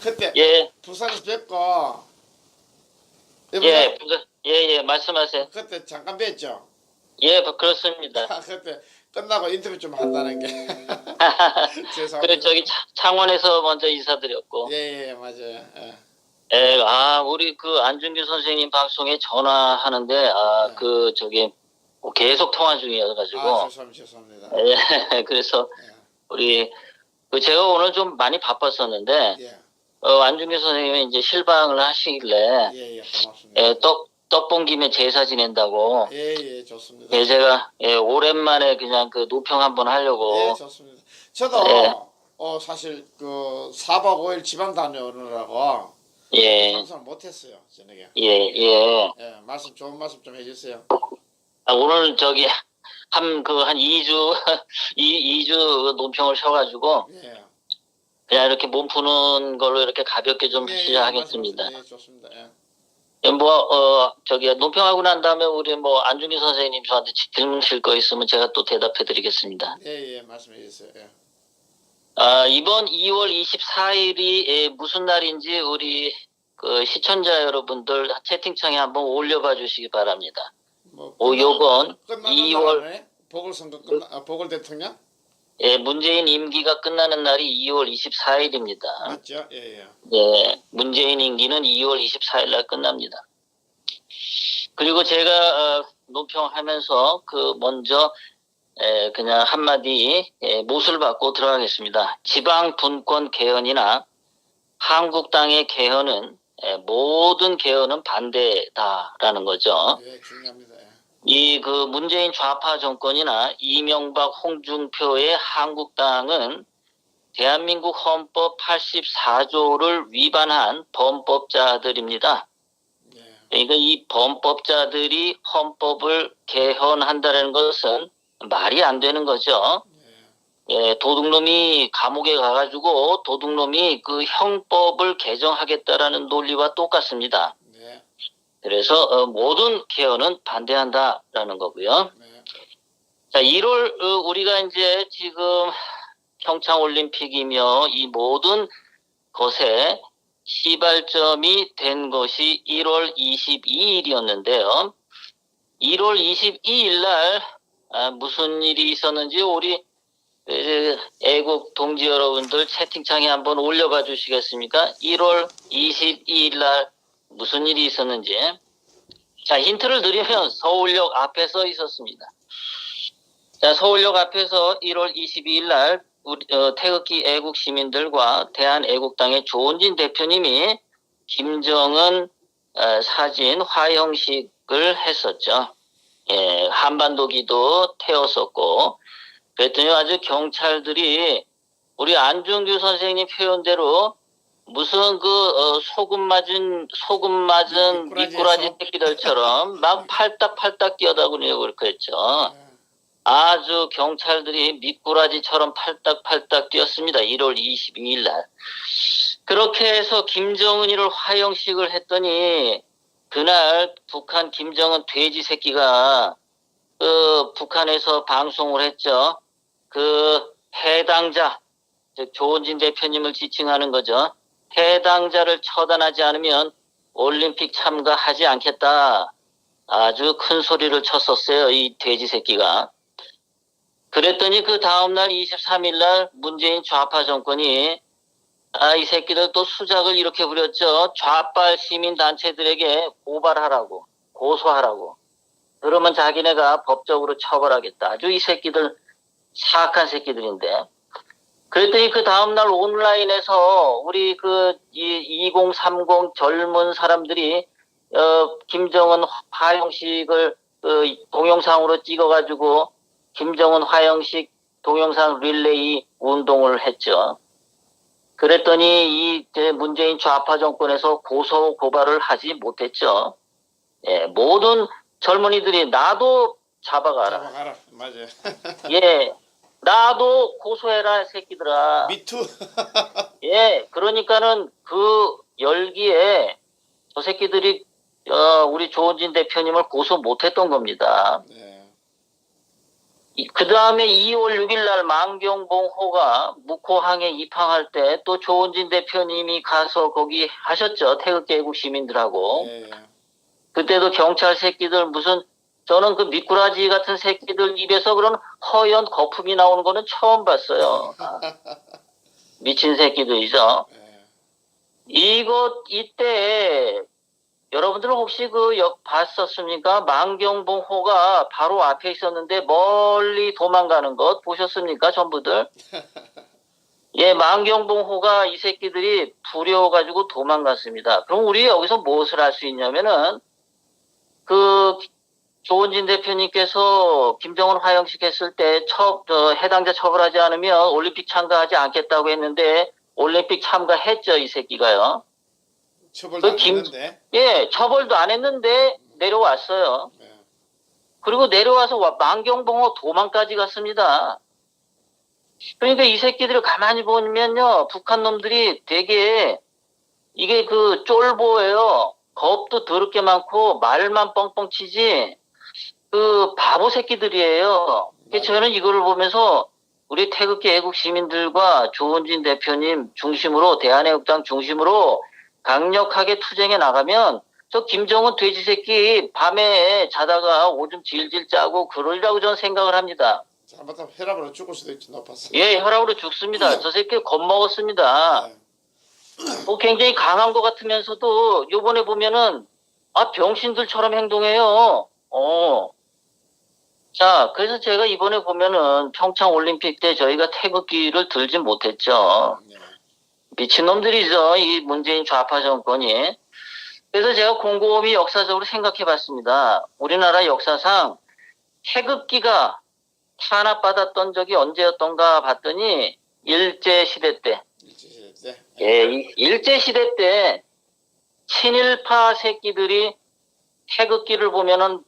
그때 예, 부산에서 뵙고 예, 여보세요? 예, 말씀하세요. 그때 잠깐 뵀죠? 예, 그렇습니다. 그때 끝나고 인터뷰 좀 한다는 게 그, 죄송합니다. 저기, 창원에서 먼저 인사드렸고, 예, 맞아요. 예, 예, 우리 그 안준규 선생님 방송에 전화하는데, 예. 뭐 계속 통화 중이어가지고, 죄송합니다. 예, 그래서 예, 우리, 제가 오늘 좀 많이 바빴었는데, 예, 안준규 선생님이 이제 실방을 하시길래, 고맙습니다. 떡 봉김에 제사 지낸다고, 좋습니다. 예, 제가, 오랜만에 그냥 그 노평 한번 예, 하려고, 좋습니다. 예, 저도 사실 그 4박 5일 지방 다녀오느라고 예, 방송을 못했어요, 저녁에. 예, 예. 좋은 말씀 좀 해주세요. 오늘 한 2주, 이주 논평을 쉬어가지고, 예, 그냥 이렇게 몸 푸는 걸로 이렇게 가볍게 좀 시작하겠습니다. 말씀하세요. 예, 좋습니다. 예. 논평하고 난 다음에 우리 안준기 선생님 저한테 질문 주실 거 있으면 제가 또 대답해 드리겠습니다. 말씀해 주세요. 예. 이번 2월 24일이 무슨 날인지 우리 그 시청자 여러분들 채팅창에 한번 올려봐 주시기 바랍니다. 요번 끝나는 2월, 날에 보궐선거 보궐 대통령 문재인 임기가 끝나는 날이 2월 24일입니다. 맞죠? 예. 예, 문재인 임기는 2월 24일 날 끝납니다. 그리고 제가 논평하면서 먼저 그냥 한마디 못을 받고 들어가겠습니다. 지방 분권 개헌이나 한국당의 개헌은 모든 개헌은 반대다라는 거죠. 예, 중요합니다. 예. 문재인 좌파 정권이나 이명박 홍준표의 한국당은 대한민국 헌법 84조를 위반한 범법자들입니다. 그러니까 이 범법자들이 헌법을 개헌한다는 것은 말이 안 되는 거죠. 도둑놈이 감옥에 가가지고 도둑놈이 그 형법을 개정하겠다라는 논리와 똑같습니다. 그래서 모든 개헌은 반대한다라는 거고요. 자, 1월 우리가 이제 지금 평창올림픽이며 이 모든 것에 시발점이 된 것이 1월 22일이었는데요. 1월 22일 날 무슨 일이 있었는지 우리 애국 동지 여러분들 채팅창에 한번 올려봐 주시겠습니까? 1월 22일 날 무슨 일이 있었는지. 자, 힌트를 드리면 서울역 앞에 서 있었습니다. 자, 서울역 앞에서 1월 22일 날 태극기 애국 시민들과 대한애국당의 조은진 대표님이 김정은 사진 화형식을 했었죠. 예, 한반도기도 태웠었고, 그랬더니 아주 경찰들이 우리 안중규 선생님 표현대로 무슨 소금 맞은 미꾸라지 새끼들처럼 막 팔딱팔딱 뛰어다니고 그랬죠. 아주 경찰들이 미꾸라지처럼 팔딱팔딱 뛰었습니다. 1월 22일 날. 그렇게 해서 김정은이를 화형식을 했더니 그날 북한 김정은 돼지 새끼가 북한에서 방송을 했죠. 해당자, 즉 조은진 대표님을 지칭하는 거죠. 해당자를 처단하지 않으면 올림픽 참가하지 않겠다. 아주 큰 소리를 쳤었어요. 이 돼지 새끼가. 그랬더니 그 다음날 23일 날 문재인 좌파 정권이 이 새끼들 또 수작을 이렇게 부렸죠. 좌빨 시민단체들에게 고발하라고, 고소하라고. 그러면 자기네가 법적으로 처벌하겠다. 아주 이 새끼들 사악한 새끼들인데. 그랬더니 그 다음날 온라인에서 우리 2030 젊은 사람들이 김정은 화형식을 동영상으로 찍어가지고 김정은 화형식 동영상 릴레이 운동을 했죠. 그랬더니 문재인 좌파 정권에서 고소 고발을 하지 못했죠. 예, 모든 젊은이들이 나도 잡아가라. 맞아요. 예, 나도 고소해라 새끼들아. 미투. 예, 그러니까는 그 열기에 저 새끼들이 우리 조은진 대표님을 고소 못했던 겁니다. 그 다음에 2월 6일 날 만경봉호가 묵호항에 입항할 때 또 조은진 대표님이 가서 거기 하셨죠. 태극기 애국 시민들하고. 예, 그때도 경찰 새끼들 무슨 저는 그 미꾸라지 같은 새끼들 입에서 그런 허연 거품이 나오는 거는 처음 봤어요. 미친 새끼들이죠. 예. 이때 여러분들은 혹시 봤었습니까? 만경봉호가 바로 앞에 있었는데 멀리 도망가는 것 보셨습니까? 전부들? 예, 만경봉호가 이 새끼들이 두려워가지고 도망갔습니다. 그럼 우리 여기서 무엇을 할 수 있냐면은 조은진 대표님께서 김정은 화형식 했을 때 해당자 처벌하지 않으면 올림픽 참가하지 않겠다고 했는데 올림픽 참가했죠, 이 새끼가요. 처벌도 안 했는데. 예, 처벌도 안 했는데 내려왔어요. 예. 그리고 내려와서 만경봉호 도망까지 갔습니다. 그러니까 이 새끼들을 가만히 보면요, 북한 놈들이 되게 이게 쫄보예요. 겁도 더럽게 많고 말만 뻥뻥 치지 바보 새끼들이에요. 저는 이거를 보면서 우리 태극기 애국 시민들과 조은진 대표님 중심으로 대한애국당 중심으로 강력하게 투쟁해 나가면 저 김정은 돼지 새끼 밤에 자다가 오줌 질질 짜고 그러리라고 저는 생각을 합니다. 잘못하면 혈압으로 죽을 수도 있지 높았어. 예, 혈압으로 죽습니다. 저 새끼 겁먹었습니다. 굉장히 강한 것 같으면서도 요번에 보면은 병신들처럼 행동해요. 자, 그래서 제가 이번에 보면은 평창 올림픽 때 저희가 태극기를 들지 못했죠. 예. 미친놈들이죠, 이 문재인 좌파 정권이. 그래서 제가 곰곰이 역사적으로 생각해 봤습니다. 우리나라 역사상 태극기가 탄압받았던 적이 언제였던가 봤더니 일제시대 때. 일제시대 때. 예, 일제시대 때 친일파 새끼들이 태극기를 보면은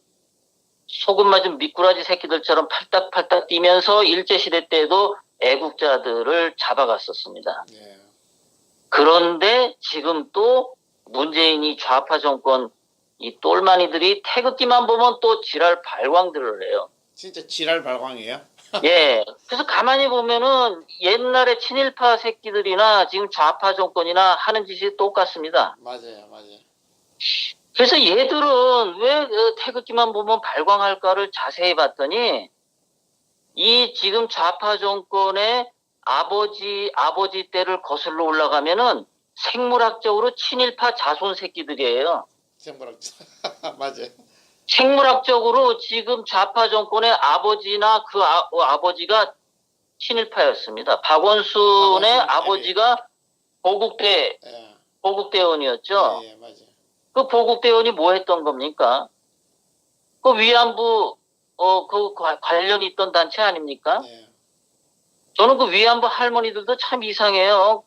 소금 맞은 미꾸라지 새끼들처럼 팔딱팔딱 뛰면서 일제시대 때도 애국자들을 잡아갔었습니다. 예. 그런데 지금 또 문재인이 좌파 정권 이 똘마니들이 태극기만 보면 또 지랄 발광들을 해요. 진짜 지랄 발광이에요? 예. 그래서 가만히 보면은 옛날에 친일파 새끼들이나 지금 좌파 정권이나 하는 짓이 똑같습니다. 맞아요, 맞아요. 그래서 얘들은 왜 태극기만 보면 발광할까를 자세히 봤더니 이 지금 좌파 정권의 아버지 때를 거슬러 올라가면은 생물학적으로 친일파 자손 새끼들이에요. 생물학 맞아요. 생물학적으로 지금 좌파 정권의 아버지나 아버지가 친일파였습니다. 박원순의 아버지가 예. 보국대원이었죠. 예, 맞아요. 그 보국대원이 뭐 했던 겁니까? 그 위안부 관련 있던 단체 아닙니까? 예. 저는 그 위안부 할머니들도 참 이상해요.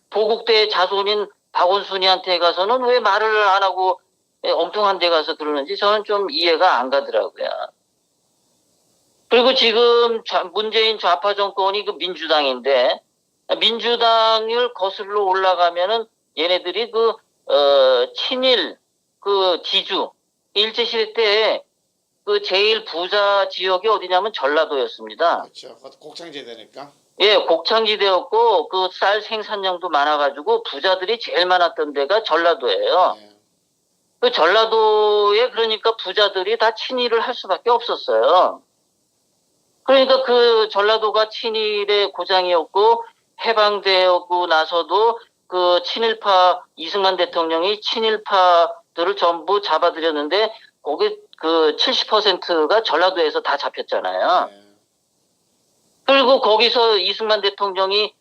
보국대 자손인 박원순이한테 가서는 왜 말을 안 하고 엉뚱한 데 가서 그러는지 저는 좀 이해가 안 가더라고요. 그리고 지금 문재인 좌파 정권이 민주당인데 민주당을 거슬러 올라가면은 얘네들이 친일 지주 일제시대 때 제일 부자 지역이 어디냐면 전라도였습니다. 그렇죠. 곡창지대니까. 예, 곡창지대였고 쌀 생산량도 많아가지고 부자들이 제일 많았던 데가 전라도예요. 예. 전라도에 그러니까 부자들이 다 친일을 할 수밖에 없었어요. 그러니까 전라도가 친일의 고장이었고 해방되고 나서도 친일파 이승만 대통령이 친일파들을 전부 잡아들였는데 거기 70%가 전라도에서 다 잡혔잖아요. 예. 그리고 거기서 이승만 대통령이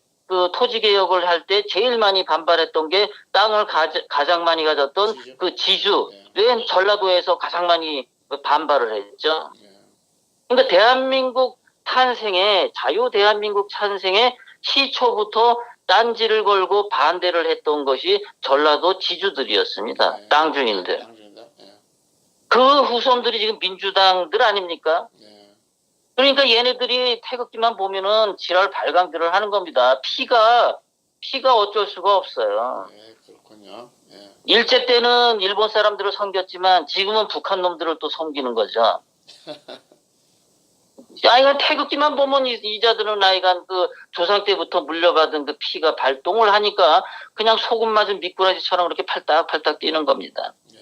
토지 개혁을 할 때 제일 많이 반발했던 게 땅을 가장 많이 가졌던 지주. 왜 전라도에서 가장 많이 반발을 했죠. 예. 그러니까 대한민국 자유 대한민국 탄생의 시초부터 딴지를 걸고 반대를 했던 것이 전라도 지주들이었습니다. 예. 땅주인들. 예. 그 후손들이 지금 민주당들 아닙니까? 예. 그러니까 얘네들이 태극기만 보면은 지랄 발광들을 하는 겁니다. 피가 어쩔 수가 없어요. 예, 그렇군요. 예. 일제 때는 일본 사람들을 섬겼지만 지금은 북한 놈들을 또 섬기는 거죠. 아이가 태극기만 보면 이자들은 아이가 그 조상 때부터 물려받은 그 피가 발동을 하니까 그냥 소금 맞은 미꾸라지처럼 그렇게 팔딱팔딱 뛰는 겁니다. 예.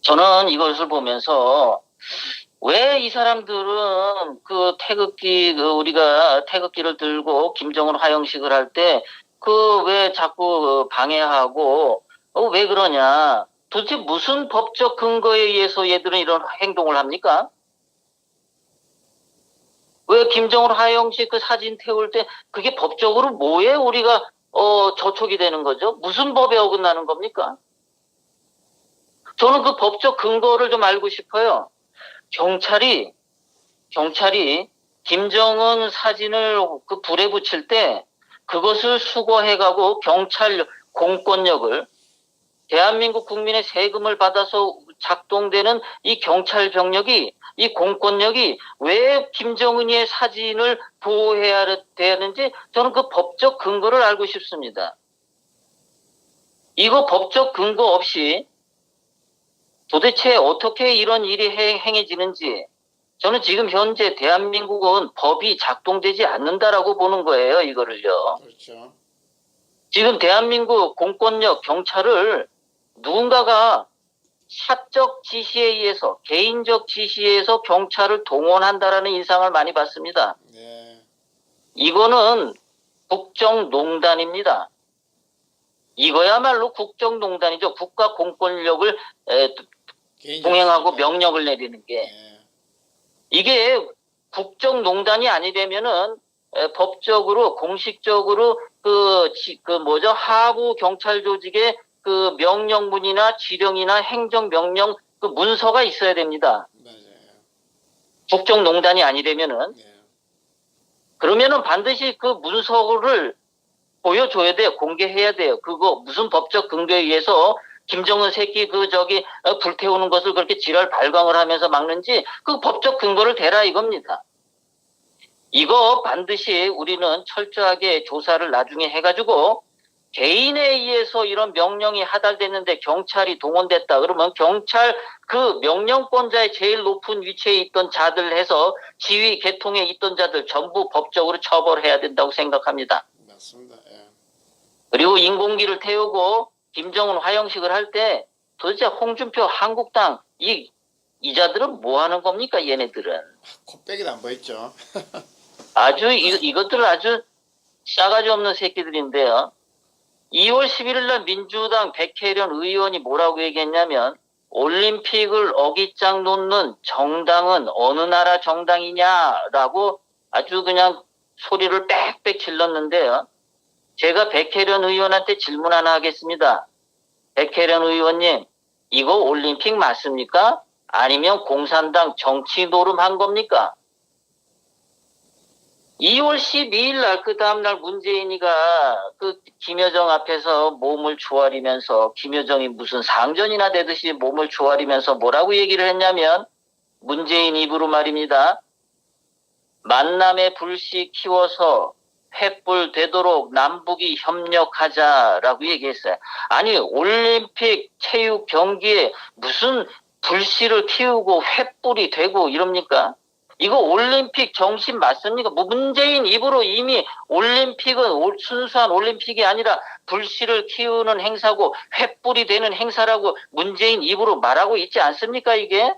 저는 이것을 보면서 왜 이 사람들은 그 태극기, 우리가 태극기를 들고 김정은 화영식을 할 때 그 왜 자꾸 방해하고 왜 그러냐? 도대체 무슨 법적 근거에 의해서 얘들은 이런 행동을 합니까? 왜 김정은 화영식 그 사진 태울 때 그게 법적으로 뭐에 우리가 저촉이 되는 거죠? 무슨 법에 어긋나는 겁니까? 저는 그 법적 근거를 좀 알고 싶어요. 경찰이 김정은 사진을 그 불에 붙일 때 그것을 수거해가고 경찰 공권력을 대한민국 국민의 세금을 받아서 작동되는 이 경찰 병력이 이 공권력이 왜 김정은이의 사진을 보호해야 되는지 저는 그 법적 근거를 알고 싶습니다. 이거 법적 근거 없이 도대체 어떻게 이런 일이 행해지는지 저는 지금 현재 대한민국은 법이 작동되지 않는다라고 보는 거예요. 이거를요. 그렇죠. 지금 대한민국 공권력 경찰을 누군가가 사적 지시에 의해서 개인적 지시에 의해서 경찰을 동원한다라는 인상을 많이 받습니다. 네. 이거는 국정농단입니다. 이거야말로 국정농단이죠. 국가 공권력을 동행하고 명령을 내리는 게. 네. 이게 국정농단이 아니되면은 법적으로 공식적으로 하부 경찰 조직의 그 명령문이나 지령이나 행정명령 그 문서가 있어야 됩니다. 맞아요. 국정농단이 아니되면은. 네. 그러면은 반드시 그 문서를 보여줘야 돼요. 공개해야 돼요. 그거 무슨 법적 근거에 의해서 김정은 새끼 불태우는 것을 그렇게 지랄 발광을 하면서 막는지 그 법적 근거를 대라 이겁니다. 이거 반드시 우리는 철저하게 조사를 나중에 해가지고 개인에 의해서 이런 명령이 하달됐는데 경찰이 동원됐다. 그러면 경찰 그 명령권자의 제일 높은 위치에 있던 자들 해서 지휘 계통에 있던 자들 전부 법적으로 처벌해야 된다고 생각합니다. 맞습니다. 예. 그리고 인공기를 태우고 김정은 화영식을 할 때 도대체 홍준표 한국당 이자들은 뭐 하는 겁니까? 얘네들은. 코빼기도 안 보였죠. 아주 이것들은 아주 싸가지 없는 새끼들인데요. 2월 11일 날 민주당 백혜련 의원이 뭐라고 얘기했냐면 올림픽을 어깃장 놓는 정당은 어느 나라 정당이냐라고 아주 그냥 소리를 빽빽 질렀는데요. 제가 백혜련 의원한테 질문 하나 하겠습니다. 백혜련 의원님, 이거 올림픽 맞습니까? 아니면 공산당 정치 노름한 겁니까? 2월 12일 날 그 다음날 문재인이가 그 김여정 앞에서 몸을 조아리면서 김여정이 무슨 상전이나 되듯이 몸을 조아리면서 뭐라고 얘기를 했냐면 문재인 입으로 말입니다. 만남의 불씨 키워서 횃불 되도록 남북이 협력하자라고 얘기했어요. 아니 올림픽 체육 경기에 무슨 불씨를 키우고 횃불이 되고 이럽니까? 이거 올림픽 정신 맞습니까? 문재인 입으로 이미 올림픽은 순수한 올림픽이 아니라 불씨를 키우는 행사고 횃불이 되는 행사라고 문재인 입으로 말하고 있지 않습니까 이게?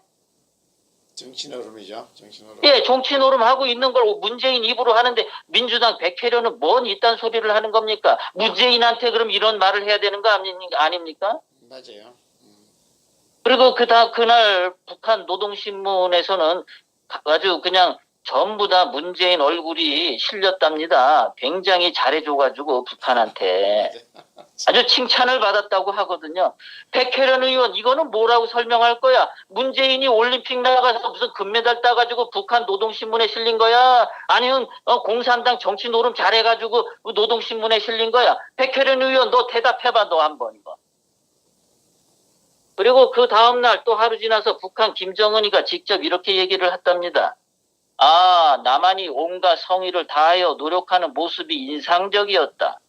정치 노름이죠. 정치 노름. 예, 정치 노름하고 있는 걸 문재인 입으로 하는데 민주당 백혜련은 뭔 이딴 소리를 하는 겁니까? 문재인한테 그럼 이런 말을 해야 되는 거 아닙니까? 맞아요. 그리고 그날 북한 노동신문에서는 아주 그냥 전부 다 문재인 얼굴이 실렸답니다. 굉장히 잘해줘가지고 북한한테 아주 칭찬을 받았다고 하거든요. 백혜련 의원 이거는 뭐라고 설명할 거야? 문재인이 올림픽 나가서 무슨 금메달 따가지고 북한 노동신문에 실린 거야? 아니면 공산당 정치 노름 잘해가지고 노동신문에 실린 거야? 백혜련 의원 너 대답해봐 너 한번 이거. 그리고 그 다음날 또 하루 지나서 북한 김정은이가 직접 이렇게 얘기를 했답니다. 아, 남한이 온갖 성의를 다하여 노력하는 모습이 인상적이었다.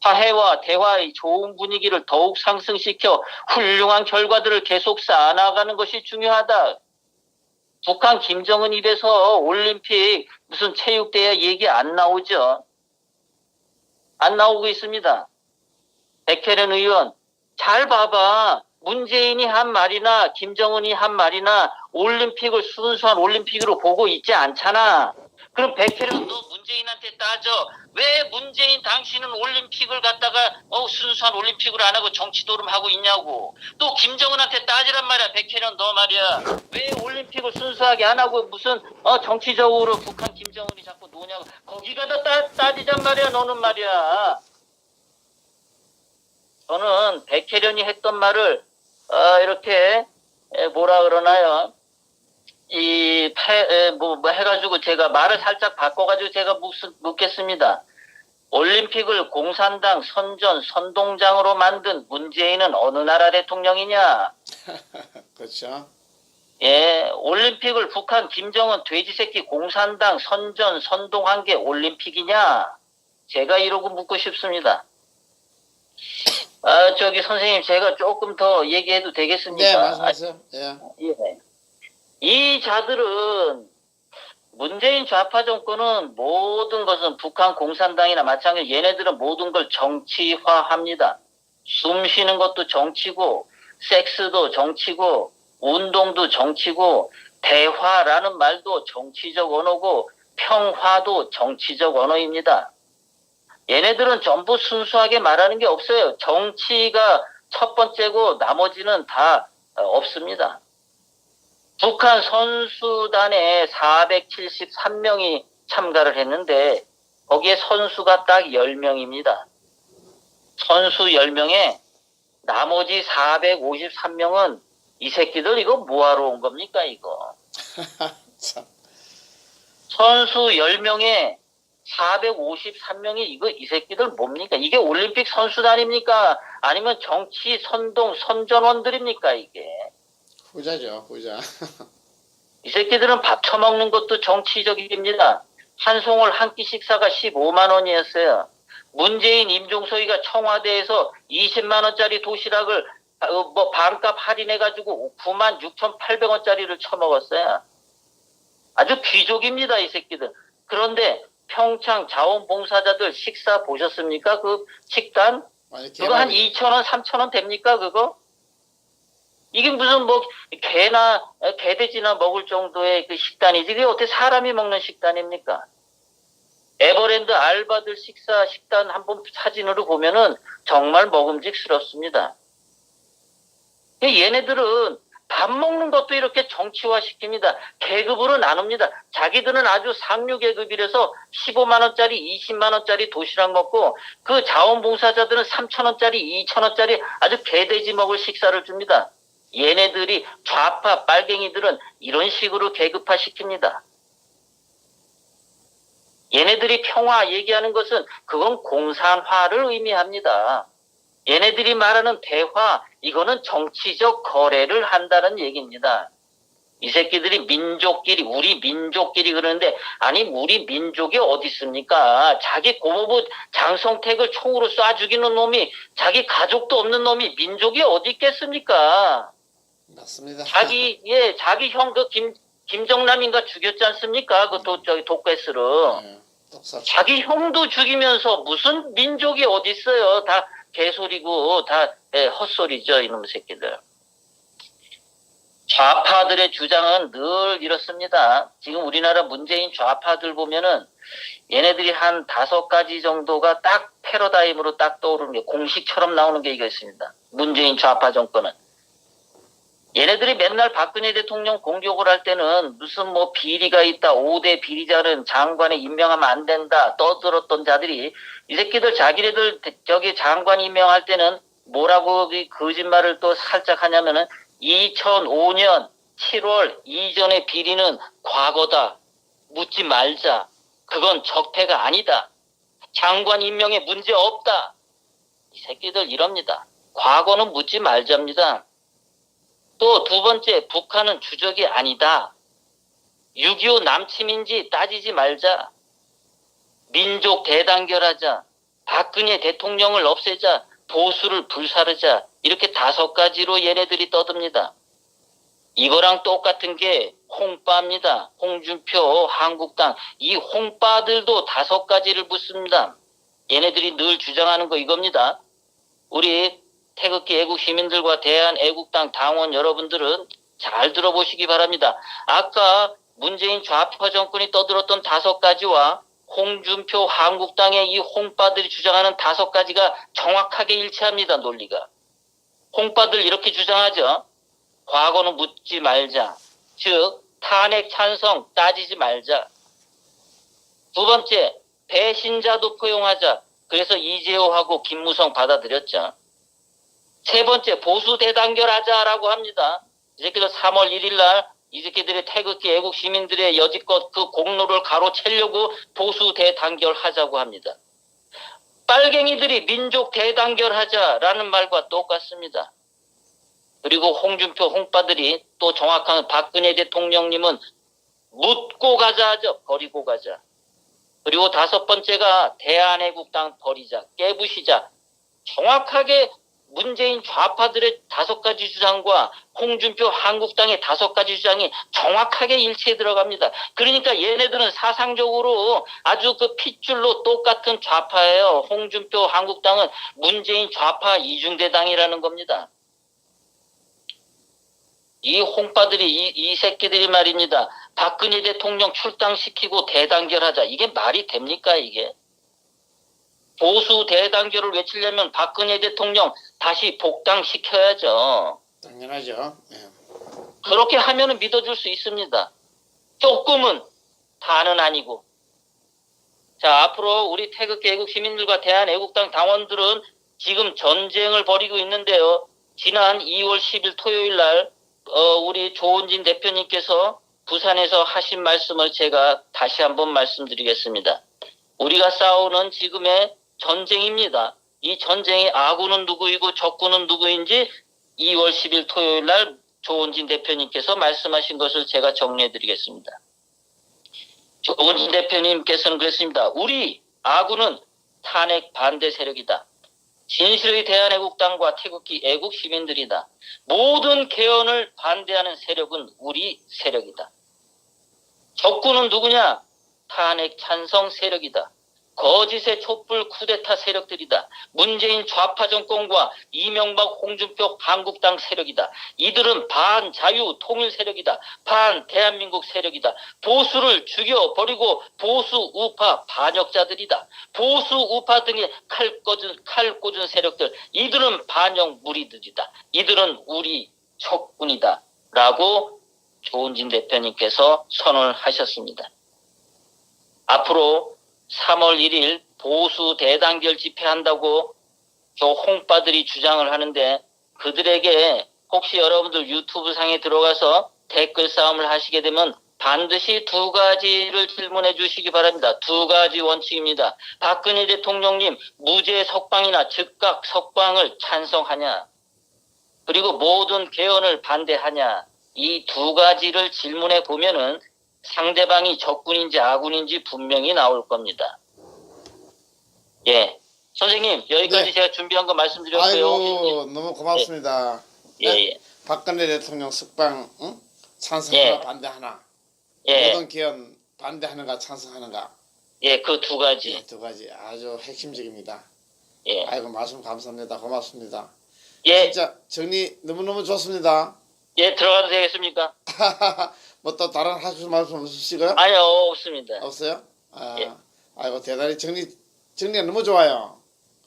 화해와 대화의 좋은 분위기를 더욱 상승시켜 훌륭한 결과들을 계속 쌓아나가는 것이 중요하다. 북한 김정은 입에서 올림픽 무슨 체육대회 얘기 안 나오죠. 안 나오고 있습니다. 백혜련 의원, 잘 봐봐. 문재인이 한 말이나 김정은이 한 말이나 올림픽을 순수한 올림픽으로 보고 있지 않잖아. 그럼 백혜련 너 문재인한테 따져. 왜 문재인 당신은 올림픽을 갖다가 순수한 올림픽으로 안 하고 정치도름 하고 있냐고. 또 김정은한테 따지란 말이야. 백혜련 너 말이야. 왜 올림픽을 순수하게 안 하고 무슨 정치적으로 북한 김정은이 자꾸 노냐고. 거기 가다 따지란 말이야. 너는 말이야. 저는 백혜련이 했던 말을 이렇게 뭐라 그러나요? 해가지고 제가 말을 살짝 바꿔가지고 제가 묻겠습니다. 올림픽을 공산당 선동장으로 만든 문재인은 어느 나라 대통령이냐? 그렇죠. 예, 올림픽을 북한 김정은 돼지새끼 공산당 선동한 게 올림픽이냐? 제가 이러고 묻고 싶습니다. 선생님, 제가 조금 더 얘기해도 되겠습니까? 네, 말씀하세요. 예. 예. 이 자들은 문재인 좌파 정권은 모든 것은 북한 공산당이나 마찬가지로 얘네들은 모든 걸 정치화합니다. 숨 쉬는 것도 정치고, 섹스도 정치고, 운동도 정치고, 대화라는 말도 정치적 언어고, 평화도 정치적 언어입니다. 얘네들은 전부 순수하게 말하는 게 없어요. 정치가 첫 번째고 나머지는 다 없습니다. 북한 선수단에 473명이 참가를 했는데 거기에 선수가 딱 10명입니다. 선수 10명에 나머지 453명은 이 새끼들 이거 뭐하러 온 겁니까 이거. 선수 10명에 453명이 이 새끼들 뭡니까? 이게 올림픽 선수단입니까? 아니면 정치 선전원들입니까 이게? 후자죠, 후자. 이 새끼들은 밥 처먹는 것도 정치적입니다. 한 송을 한 끼 식사가 15만 원이었어요. 문재인 임종석이가 청와대에서 20만 원짜리 도시락을 반값 할인해가지고 96,800원짜리를 처먹었어요. 아주 귀족입니다, 이 새끼들. 그런데 평창 자원봉사자들 식사 보셨습니까? 그 식단? 그거 한 2,000원, 3,000원 됩니까, 그거? 이게 무슨 개돼지나 먹을 정도의 그 식단이지. 그게 어떻게 사람이 먹는 식단입니까? 에버랜드 알바들 식단 한번 사진으로 보면은 정말 먹음직스럽습니다. 얘네들은 밥 먹는 것도 이렇게 정치화 시킵니다. 계급으로 나눕니다. 자기들은 아주 상류 계급이라서 15만원짜리, 20만원짜리 도시락 먹고 그 자원봉사자들은 3,000원짜리, 2,000원짜리 아주 개돼지 먹을 식사를 줍니다. 얘네들이 좌파 빨갱이들은 이런 식으로 계급화 시킵니다. 얘네들이 평화 얘기하는 것은 그건 공산화를 의미합니다. 얘네들이 말하는 대화, 이거는 정치적 거래를 한다는 얘기입니다. 이 새끼들이 우리 민족끼리 그러는데, 아니, 우리 민족이 어디 있습니까? 자기 고모부 장성택을 총으로 쏴 죽이는 놈이, 자기 가족도 없는 놈이 민족이 어디 있겠습니까? 맞습니다. 자기 형 김정남인가 죽였지 않습니까? 독배스로. 네, 자기 형도 죽이면서 무슨 민족이 어디 있어요? 다 개소리고 다 헛소리죠, 이놈 새끼들. 좌파들의 주장은 늘 이렇습니다. 지금 우리나라 문재인 좌파들 보면은 얘네들이 한 5가지 정도가 딱 패러다임으로 딱 떠오르는 게 공식처럼 나오는 게 이거 있습니다. 문재인 좌파 정권은. 얘네들이 맨날 박근혜 대통령 공격을 할 때는 무슨 비리가 있다, 5대 비리자는 장관에 임명하면 안 된다 떠들었던 자들이 이 새끼들 자기네들 장관 임명할 때는 뭐라고 거짓말을 또 살짝 하냐면은 2005년 7월 이전의 비리는 과거다. 묻지 말자. 그건 적폐가 아니다. 장관 임명에 문제 없다. 이 새끼들 이럽니다. 과거는 묻지 말자입니다. 또 두 번째, 북한은 주적이 아니다. 6.25 남침인지 따지지 말자. 민족 대단결하자. 박근혜 대통령을 없애자. 보수를 불사르자. 이렇게 5가지로 얘네들이 떠듭니다. 이거랑 똑같은 게 홍빠입니다. 홍준표, 한국당. 이 홍빠들도 5가지를 묻습니다. 얘네들이 늘 주장하는 거 이겁니다. 우리 태극기 애국 시민들과 대한애국당 당원 여러분들은 잘 들어보시기 바랍니다. 아까 문재인 좌파 정권이 떠들었던 5가지와 홍준표 한국당의 이 홍빠들이 주장하는 5가지가 정확하게 일치합니다. 논리가. 홍빠들 이렇게 주장하죠. 과거는 묻지 말자. 즉 탄핵 찬성 따지지 말자. 두 번째, 배신자도 포용하자. 그래서 이재호하고 김무성 받아들였죠. 세 번째, 보수 대단결하자라고 합니다. 이 새끼들 3월 1일 날 이 새끼들의 태극기 애국 시민들의 여지껏 그 공로를 가로채려고 보수 대단결하자고 합니다. 빨갱이들이 민족 대단결하자라는 말과 똑같습니다. 그리고 홍준표 홍빠들이 또 정확한 박근혜 대통령님은 묻고 가자 하죠. 버리고 가자. 그리고 5번째가 대한애국당 버리자, 깨부시자. 정확하게 문재인 좌파들의 5가지 주장과 홍준표 한국당의 5가지 주장이 정확하게 일치해 들어갑니다. 그러니까 얘네들은 사상적으로 아주 그 핏줄로 똑같은 좌파예요. 홍준표 한국당은 문재인 좌파 이중대당이라는 겁니다. 이 홍빠들이 이 새끼들이 말입니다. 박근혜 대통령 출당시키고 대단결하자. 이게 말이 됩니까 이게? 보수 대단결을 외치려면 박근혜 대통령 다시 복당시켜야죠. 당연하죠. 예. 그렇게 하면 믿어줄 수 있습니다. 조금은 다는 아니고. 자, 앞으로 우리 태극기 애국 시민들과 대한애국당 당원들은 지금 전쟁을 벌이고 있는데요. 지난 2월 10일 토요일 날 우리 조은진 대표님께서 부산에서 하신 말씀을 제가 다시 한번 말씀드리겠습니다. 우리가 싸우는 지금의 전쟁입니다. 이 전쟁의 아군은 누구이고 적군은 누구인지 2월 10일 토요일 날 조은진 대표님께서 말씀하신 것을 제가 정리해 드리겠습니다. 조은진 대표님께서는 그랬습니다. 우리 아군은 탄핵 반대 세력이다. 진실의 대한애국당과 태극기 애국 시민들이다. 모든 개헌을 반대하는 세력은 우리 세력이다. 적군은 누구냐? 탄핵 찬성 세력이다. 거짓의 촛불 쿠데타 세력들이다. 문재인 좌파 정권과 이명박 홍준표 한국당 세력이다. 이들은 반자유 통일 세력이다. 반 대한민국 세력이다. 보수를 죽여버리고 보수 우파 반역자들이다. 보수 우파 등의 칼 꽂은 세력들, 이들은 반역 무리들이다. 이들은 우리 적군이다. 라고 조은진 대표님께서 선언을 하셨습니다. 앞으로 3월 1일 보수 대단결 집회한다고 저 홍빠들이 주장을 하는데, 그들에게 혹시 여러분들 유튜브 상에 들어가서 댓글 싸움을 하시게 되면 반드시 2가지를 질문해 주시기 바랍니다. 2가지 원칙입니다. 박근혜 대통령님 무죄 석방이나 즉각 석방을 찬성하냐? 그리고 모든 개헌을 반대하냐? 이 2가지를 질문해 보면은 상대방이 적군인지 아군인지 분명히 나올 겁니다. 예. 선생님, 여기까지 네. 제가 준비한 거 말씀드렸고요. 아이고 너무 고맙습니다. 예, 네? 예. 박근혜 대통령 석방 찬성하나 예. 반대하나? 예. 모든 개헌 반대하는가 찬성하는가? 예, 그 2가지. 예, 2가지 아주 핵심적입니다. 예. 아이고 말씀 감사합니다. 고맙습니다. 예. 진짜 정리 너무너무 좋습니다. 예, 들어가도 되겠습니까? 뭐 또 다른 하실 말씀 없으시고요? 아니요, 없습니다. 없어요? 아, 예. 아이고 대단히 정리가 너무 좋아요.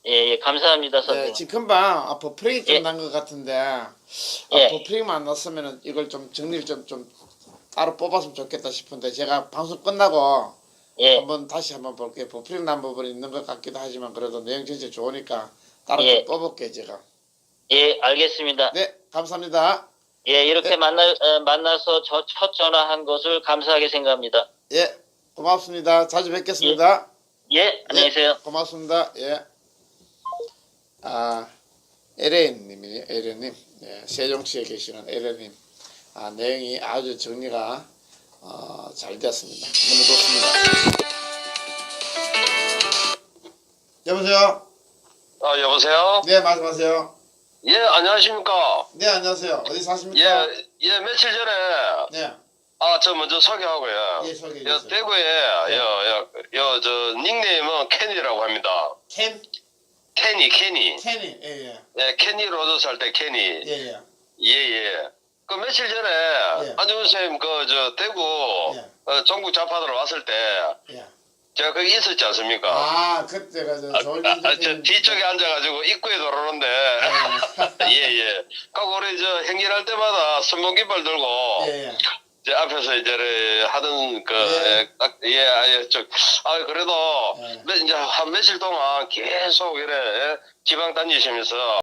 예, 예, 감사합니다, 네, 선생님. 지금 금방 버프링이 좀 예. 난 것 같은데 예. 버프링만 안 났으면 이걸 좀 정리를 좀 따로 뽑았으면 좋겠다 싶은데 제가 방송 끝나고 예. 다시 한번 볼게요. 버프링 난 부분이 있는 것 같기도 하지만 그래도 내용 전체 좋으니까 따로 예. 좀 뽑을게요 제가. 예, 알겠습니다. 네, 감사합니다. 예, 이렇게 네. 만나서 첫 전화한 것을 감사하게 생각합니다. 예, 고맙습니다. 자주 뵙겠습니다. 예, 안녕히 계세요. 고맙습니다. 예. LA님이에요. LA님. 예, 세종시에 계시는 LA님. 내용이 아주 정리가 잘 됐습니다. 너무 좋습니다. 여보세요? 여보세요? 네, 말씀하세요. 예, 안녕하십니까? 네, 안녕하세요. 어디 사십니까? 예, 며칠 전에, 네. 저 먼저 소개하고요. 예, 소개해 여 주세요. 대구에 예. 저 닉네임은 케니라고 합니다. 켄? 케니. 켄이, 예, 예, 케니 로저스 할 때 케니. 예. 예. 그 며칠 전에 예. 안중근 선생님 그 저 대구 예. 전국 잡화들 왔을 때 예. 제가 거기 있었지 않습니까? 아, 그때가 저 조은진 저 대표님. 뒤쪽에 앉아가지고 입구에 들어오는데 예. 그리고 우리 저 행진할 때마다 선봉깃발 들고 예. 이제 앞에서 이제 하던 그 그래도 예. 이제 한 며칠 동안 계속 이래 지방 다니시면서